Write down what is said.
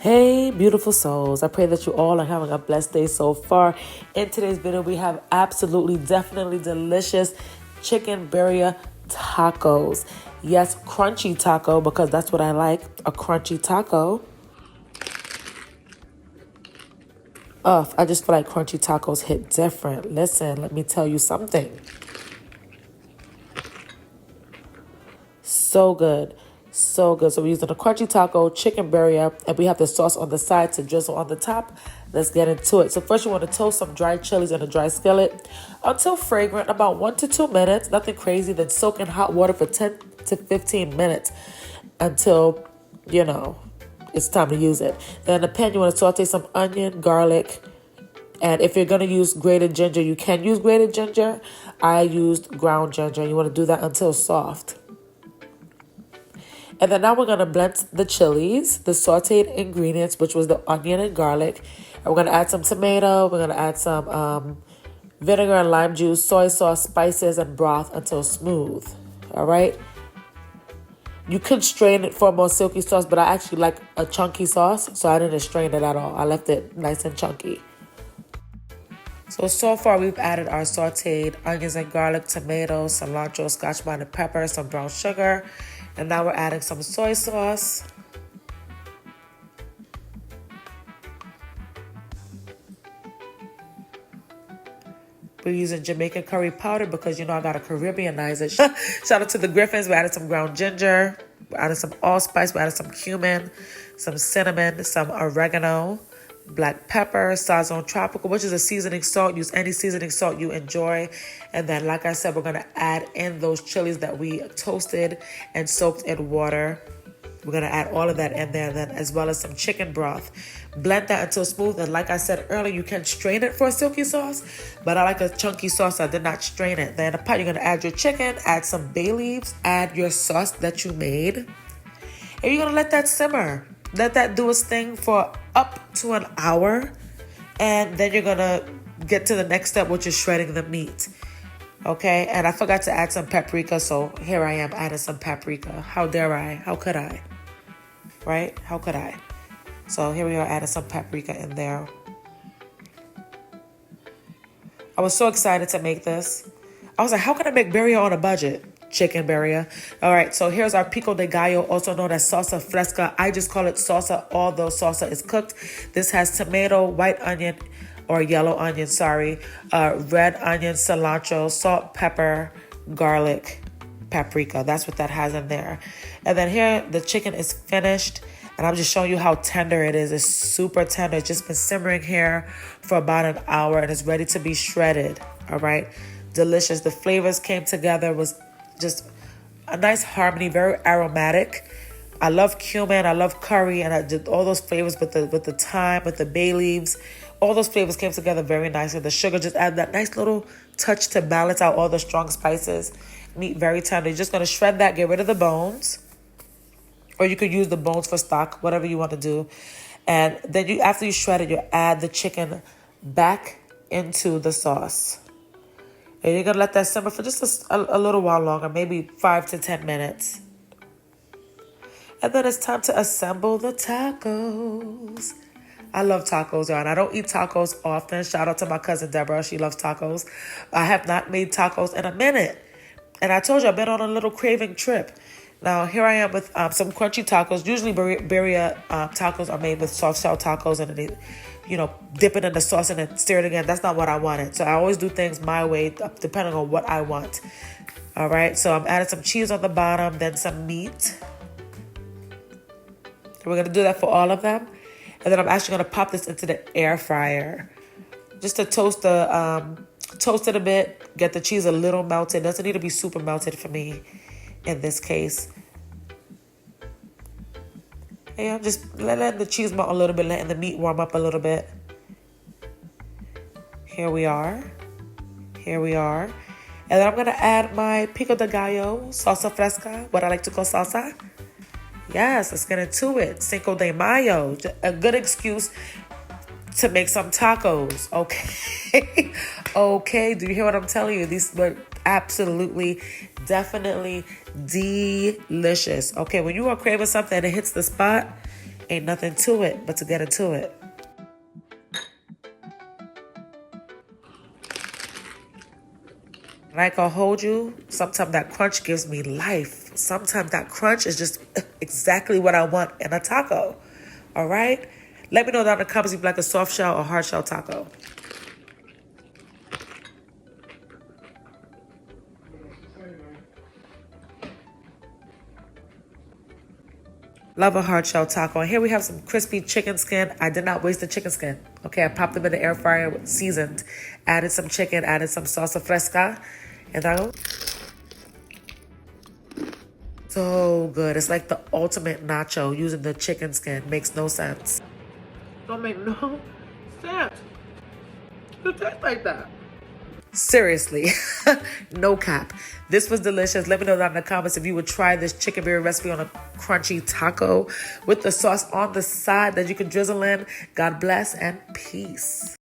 Hey, beautiful souls. I pray that you all are having a blessed day so far. In today's video, we have absolutely, definitely delicious chicken birria tacos. Yes, crunchy taco, because that's what I like, a crunchy taco. I just feel like crunchy tacos hit different. Listen, let me tell you something. So good. So good. So we're using a crunchy taco, chicken birria, and we have the sauce on the side to drizzle on the top. Let's get into it. So first you want to toast some dried chilies in a dry skillet until fragrant, about 1 to 2 minutes. Nothing crazy. Then soak in hot water for 10 to 15 minutes until, it's time to use it. Then in the pan, you want to saute some onion, garlic, and if you're going to use grated ginger, you can use grated ginger. I used ground ginger. You want to do that until soft. And then now we're going to blend the chilies, the sauteed ingredients, which was the onion and garlic. And we're going to add some tomato. We're going to add some vinegar and lime juice, soy sauce, spices, and broth until smooth. All right? You could strain it for a more silky sauce, but I actually like a chunky sauce, so I didn't strain it at all. I left it nice and chunky. So far we've added our sauteed onions and garlic, tomatoes, cilantro, Scotch bonnet pepper, some brown sugar. And now we're adding some soy sauce. We're using Jamaican curry powder because, I got to Caribbeanize it. Shout out to the Griffins. We added some ground ginger. We added some allspice. We added some cumin, some cinnamon, some oregano, black pepper, Sazon Tropical, which is a seasoning salt. Use any seasoning salt you enjoy. And then, like I said, we're going to add in those chilies that we toasted and soaked in water. We're going to add all of that in there, then as well as some chicken broth. Blend that until smooth. And like I said earlier, you can strain it for a silky sauce, but I like a chunky sauce. I did not strain it. Then in the pot, you're going to add your chicken, add some bay leaves, add your sauce that you made. And you're going to let that simmer. Let that do its thing for up to an hour. And then you're going to get to the next step, which is shredding the meat. Okay? And I forgot to add some paprika, so here I am adding some paprika. How dare I? How could I? Right? How could I? So here we are adding some paprika in there. I was so excited to make this. I was like, how can I make birria on a budget? Chicken birria. All right, so here's our pico de gallo, also known as salsa fresca. I just call it salsa, although salsa is cooked. This has tomato, white onion, or yellow onion, red onion, cilantro, salt, pepper, garlic, paprika. That's what that has in there. And then here, the chicken is finished. And I'm just showing you how tender it is. It's super tender. It's just been simmering here for about an hour. And it's ready to be shredded. All right. Delicious. The flavors came together. It was just a nice harmony. Very aromatic. I love cumin. I love curry. And I did all those flavors with the thyme, with the bay leaves. All those flavors came together very nicely. The sugar just added that nice little touch to balance out all the strong spices. Meat very tender. You're just going to shred that. Get rid of the bones. Or you could use the bones for stock, whatever you want to do. And then after you shred it, you add the chicken back into the sauce. And you're going to let that simmer for just a little while longer, maybe 5 to 10 minutes. And then it's time to assemble the tacos. I love tacos, y'all. And I don't eat tacos often. Shout out to my cousin Deborah. She loves tacos. I have not made tacos in a minute. And I told you, I've been on a little craving trip. Now, here I am with some crunchy tacos. Usually, birria tacos are made with soft shell tacos and they, dip it in the sauce and then stir it again. That's not what I wanted. So I always do things my way, depending on what I want. All right. So I'm adding some cheese on the bottom, then some meat. We're going to do that for all of them. And then I'm actually going to pop this into the air fryer. Just to toast it a bit. Get the cheese a little melted. Doesn't need to be super melted for me. In this case, hey, I'm just letting the cheese melt a little bit, letting the meat warm up a little bit. Here we are. And then I'm going to add my pico de gallo, salsa fresca, what I like to call salsa. Yes, let's get into it. Cinco de Mayo, a good excuse to make some tacos. Okay. Okay, do you hear what I'm telling you? These were absolutely, definitely delicious. Okay, when you are craving something and it hits the spot, Ain't nothing to it but to get into it. And I can hold you, sometimes that crunch gives me life. Sometimes that crunch is just exactly what I want in a taco. All right? Let me know down in the comments if you like a soft shell or hard shell taco. Love a hard shell taco. And here we have some crispy chicken skin. I did not waste the chicken skin. Okay, I popped them in the air fryer, seasoned, added some chicken, added some salsa fresca. And that so good. It's like the ultimate nacho using the chicken skin. Makes no sense. Don't make no sense. It tastes like that. Seriously, no cap. This was delicious. Let me know down in the comments if you would try this chicken birria recipe on a crunchy taco with the sauce on the side that you can drizzle in. God bless and peace.